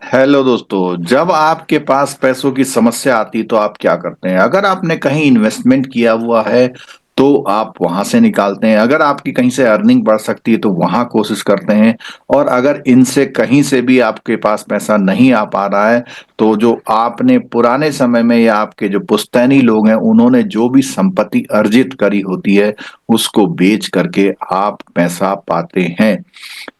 Hello दोस्तों। जब आपके पास पैसों की समस्या आती तो आप क्या करते हैं? अगर आपने कहीं इन्वेस्टमेंट किया हुआ है तो आप वहां से निकालते हैं। अगर आपकी कहीं से अर्निंग बढ़ सकती है तो वहां कोशिश करते हैं। और अगर इनसे कहीं से भी आपके पास पैसा नहीं आ पा रहा है तो जो आपने पुराने समय में या आपके जो पुश्तैनी लोग हैं उन्होंने जो भी संपत्ति अर्जित करी होती है उसको बेच करके आप पैसा पाते हैं।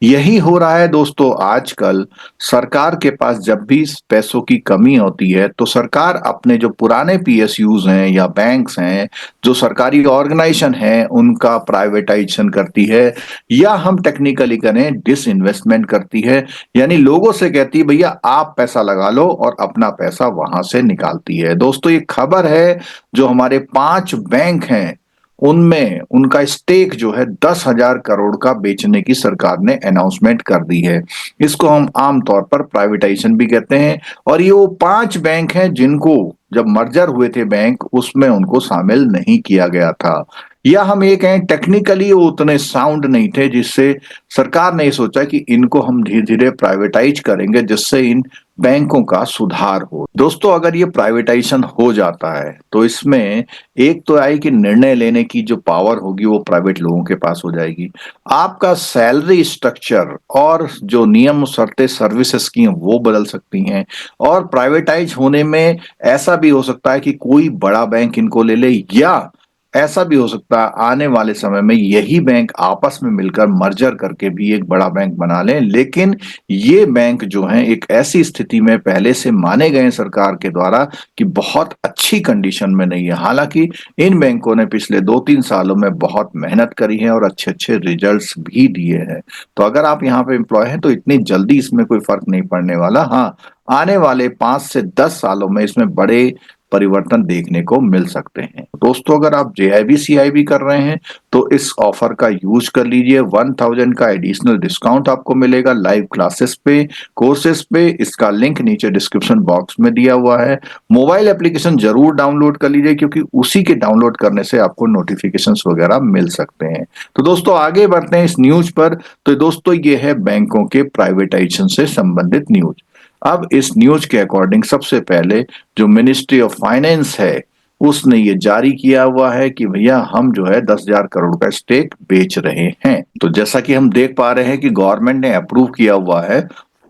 यही हो रहा है दोस्तों आजकल। सरकार के पास जब भी पैसों की कमी होती है तो सरकार अपने जो पुराने पीएसयूज हैं या बैंक्स हैं, जो सरकारी ऑर्गेनाइजेशन हैं, उनका प्राइवेटाइजेशन करती है या हम टेक्निकली करें डिसइन्वेस्टमेंट करती है। यानी लोगों से कहती है भैया आप पैसा लगा लो और अपना पैसा वहां से निकालती है। दोस्तों ये खबर है जो हमारे 5 बैंक हैं उनमें उनका स्टेक जो है 10,000 करोड़ का बेचने की सरकार ने अनाउंसमेंट कर दी है। इसको हम आमतौर पर प्राइवेटाइजेशन भी कहते हैं। और ये वो 5 बैंक हैं जिनको जब मर्जर हुए थे बैंक उसमें उनको शामिल नहीं किया गया था। या हम ये कहें टेक्निकली वो उतने साउंड नहीं थे जिससे सरकार ने ये सोचा कि इनको हम धीरे धीरे प्राइवेटाइज करेंगे जिससे इन बैंकों का सुधार हो। दोस्तों अगर ये प्राइवेटाइजेशन हो जाता है तो इसमें एक तो आई कि निर्णय लेने की जो पावर होगी वो प्राइवेट लोगों के पास हो जाएगी। आपका सैलरी स्ट्रक्चर और जो नियम शर्तें सर्विसेज की हैं वो बदल सकती हैं। और प्राइवेटाइज होने में ऐसा भी हो सकता है कि कोई बड़ा बैंक इनको ले ले, या ऐसा भी हो सकता है आने वाले समय में यही बैंक आपस में मिलकर मर्जर करके भी एक बड़ा बैंक बना लें। लेकिन ये बैंक जो हैं एक ऐसी स्थिति में पहले से माने गए हैं सरकार के द्वारा कि बहुत अच्छी कंडीशन में नहीं है। हालांकि इन बैंकों ने पिछले 2-3 सालों में बहुत मेहनत करी है और अच्छे अच्छे रिजल्ट्स भी दिए हैं। तो अगर आप यहाँ पे एम्प्लॉय हैं तो इतनी जल्दी इसमें कोई फर्क नहीं पड़ने वाला। हाँ, आने वाले 5 से 10 सालों में इसमें बड़े परिवर्तन देखने को मिल सकते हैं। दोस्तों अगर आप जेआईबी सीआईबी कर रहे हैं तो इस ऑफर का यूज कर लीजिए। 1000 का एडिशनल डिस्काउंट आपको मिलेगा लाइव क्लासेस पे, कोर्सेज पे। इसका लिंक नीचे डिस्क्रिप्शन बॉक्स में दिया हुआ है। मोबाइल एप्लीकेशन जरूर डाउनलोड कर लीजिए क्योंकि उसी के डाउनलोड करने से आपको नोटिफिकेशंस वगैरह मिल सकते हैं। तो दोस्तों आगे बढ़ते हैं इस न्यूज पर। तो दोस्तों ये है बैंकों के प्राइवेटाइजेशन से संबंधित न्यूज। अब इस न्यूज के अकॉर्डिंग सबसे पहले जो मिनिस्ट्री ऑफ फाइनेंस है उसने ये जारी किया हुआ है कि भैया हम जो है 10,000 करोड़ का स्टेक बेच रहे हैं। तो जैसा कि हम देख पा रहे हैं कि गवर्नमेंट ने अप्रूव किया हुआ है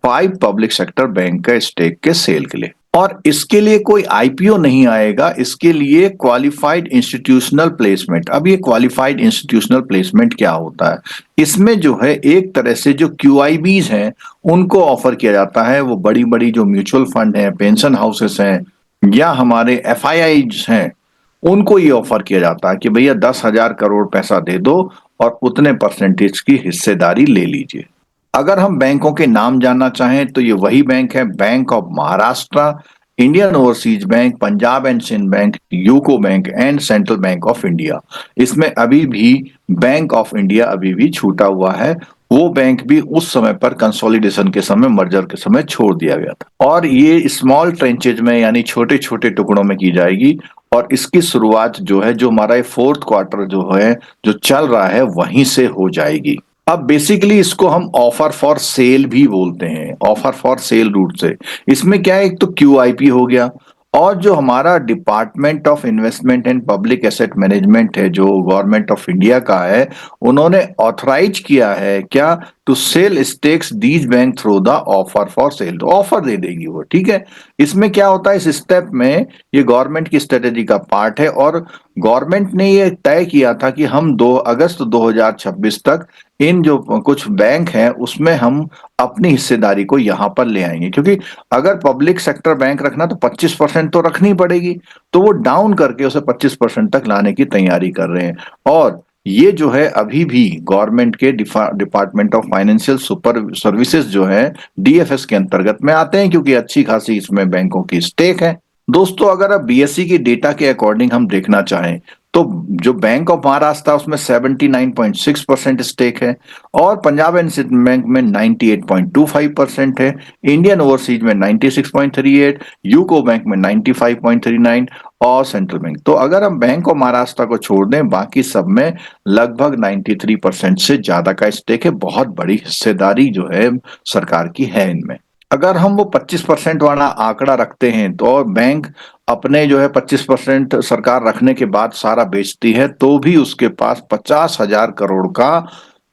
5 पब्लिक सेक्टर बैंक का स्टेक के सेल के लिए। और इसके लिए कोई आईपीओ नहीं आएगा, इसके लिए क्वालिफाइड इंस्टीट्यूशनल प्लेसमेंट। अब ये क्वालिफाइड इंस्टीट्यूशनल प्लेसमेंट क्या होता है? इसमें जो है एक तरह से जो क्यूआईबीज हैं उनको ऑफर किया जाता है। वो बड़ी बड़ी जो म्यूचुअल फंड हैं, पेंशन हाउसेस हैं या हमारे एफआईआईज हैं, उनको ये ऑफर किया जाता है कि भैया 10,000 करोड़ पैसा दे दो और उतने परसेंटेज की हिस्सेदारी ले लीजिए। अगर हम बैंकों के नाम जानना चाहें तो ये वही बैंक है, bank of Maharashtra, Indian overseas bank, Punjab and Sind bank, UCO bank and central bank of India. इसमें अभी भी बैंक ऑफ इंडिया अभी भी छूटा हुआ है। वो बैंक भी उस समय पर कंसोलिडेशन के समय, मर्जर के समय छोड़ दिया गया था। और ये स्मॉल ट्रेंचेज में यानी छोटे छोटे टुकड़ों में की जाएगी। और इसकी शुरुआत जो है, जो हमारा 4th क्वार्टर जो है जो चल रहा है वहीं से हो जाएगी। अब बेसिकली इसको हम ऑफर फॉर सेल भी बोलते हैं, ऑफर फॉर सेल रूट से। इसमें क्या है, एक तो क्यूआईपी हो गया और जो हमारा department of investment and public asset management है जो गवर्नमेंट ऑफ इंडिया का है, उन्होंने ऑथराइज किया है क्या, to sell stakes these bank through the offer for sale. तो ऑफर दे देगी वो, ठीक है। इसमें क्या होता है, इस स्टेप में ये गवर्नमेंट की स्ट्रेटेजी का पार्ट है। और गवर्नमेंट ने ये तय किया था कि हम 2 अगस्त 2026 तक इन जो कुछ बैंक हैं उसमें हम अपनी हिस्सेदारी को यहां पर ले आएंगे। क्योंकि अगर पब्लिक सेक्टर बैंक रखना तो 25% तो रखनी पड़ेगी, तो वो डाउन करके उसे 25% तक लाने की तैयारी कर रहे हैं। और ये जो है अभी भी गवर्नमेंट के department of financial super services जो है डीएफएस के अंतर्गत में आते हैं क्योंकि अच्छी खासी इसमें बैंकों की स्टेक है। दोस्तों अगर अब बीएसई की डेटा के अकॉर्डिंग हम देखना चाहें तो जो बैंक ऑफ महाराष्ट्र उसमें 79.6% स्टेक है और पंजाब एंड सिंध बैंक में 98.25% है, इंडियन ओवरसीज में 96.38, यूको बैंक में 95.39 और सेंट्रल बैंक। तो अगर हम बैंक ऑफ महाराष्ट्र को छोड़ दें बाकी सब में लगभग 93% से ज्यादा का स्टेक है। बहुत बड़ी हिस्सेदारी जो है सरकार की है इनमें। अगर हम वो 25% वाला आंकड़ा रखते हैं तो और बैंक अपने जो है 25% सरकार रखने के बाद सारा बेचती है तो भी उसके पास 50,000 करोड़ का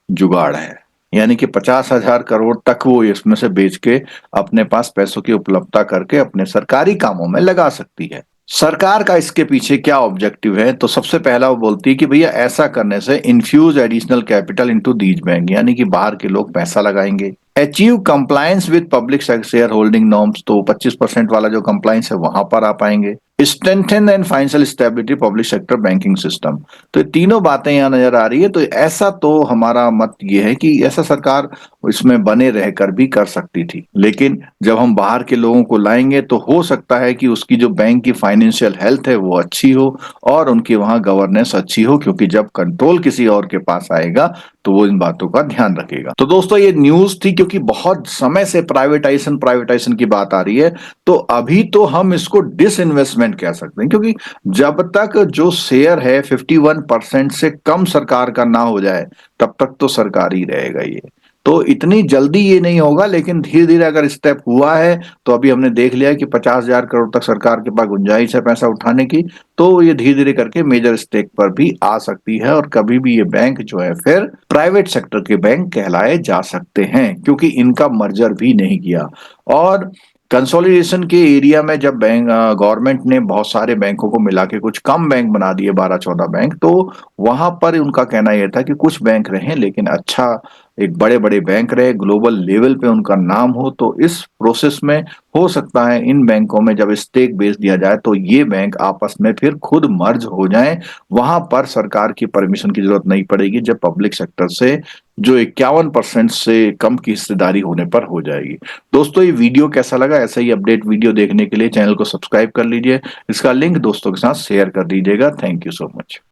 जुगाड़ है। यानी कि 50,000 करोड़ तक वो इसमें से बेच के अपने पास पैसों की उपलब्धता करके अपने सरकारी कामों में लगा सकती है। सरकार का इसके पीछे क्या ऑब्जेक्टिव है? तो सबसे पहला वो बोलती है कि भैया ऐसा करने से infuse additional capital into these bank, यानी कि बाहर के लोग पैसा लगाएंगे। Achieve compliance with public shareholding norms, तो 25% वाला जो कंप्लायंस है वहां पर आ पाएंगे। Strengthen and financial stability public sector banking system, तो ये तीनों बातें यहाँ नजर आ रही है। तो ऐसा तो हमारा मत ये है कि ऐसा सरकार इसमें बने रहकर भी कर सकती थी, लेकिन जब हम बाहर के लोगों को लाएंगे तो हो सकता है कि उसकी जो बैंक की फाइनेंशियल हेल्थ है वो अच्छी हो और उनकी वहां गवर्नेंस अच्छी हो, क्योंकि जब कंट्रोल किसी और के पास आएगा तो वो इन बातों का ध्यान रखेगा। तो दोस्तों ये न्यूज थी, क्योंकि बहुत समय से प्राइवेटाइजेशन प्राइवेटाइजेशन की बात आ रही है, तो अभी तो हम इसको डिसइन्वेस्टमेंट कह सकते हैं, क्योंकि जब तक जो शेयर है 51% से कम सरकार का ना हो जाए तब तक तो सरकारी रहेगा ये। तो इतनी जल्दी ये नहीं होगा, लेकिन धीरे धीरे अगर स्टेप हुआ है तो अभी हमने देख लिया कि 50,000 करोड़ तक सरकार के पास गुंजाइश है पैसा उठाने की, तो ये धीरे धीरे करके मेजर स्टेक पर भी आ सकती है और कभी भी ये बैंक जो है फिर प्राइवेट सेक्टर के बैंक कहलाए जा सकते हैं, क्योंकि इनका मर्जर भी नहीं किया। और कंसोलिडेशन के एरिया में जब बैंक गवर्नमेंट ने बहुत सारे बैंकों को मिला के कुछ कम बैंक बना दिए, 12-14 बैंक, तो वहां पर उनका कहना यह था कि कुछ बैंक रहे लेकिन अच्छा एक बड़े बड़े बैंक रहे, ग्लोबल लेवल पे उनका नाम हो। तो इस प्रोसेस में हो सकता है इन बैंकों में जब स्टेक बेच दिया जाए तो ये बैंक आपस में फिर खुद मर्ज हो जाएं, वहां पर सरकार की परमिशन की जरूरत नहीं पड़ेगी, जब पब्लिक सेक्टर से जो 51% से कम की हिस्सेदारी होने पर हो जाएगी। दोस्तों ये वीडियो कैसा लगा? ऐसा ही अपडेट वीडियो देखने के लिए चैनल को सब्सक्राइब कर लीजिए, इसका लिंक दोस्तों के साथ शेयर कर दीजिएगा। Thank you so much.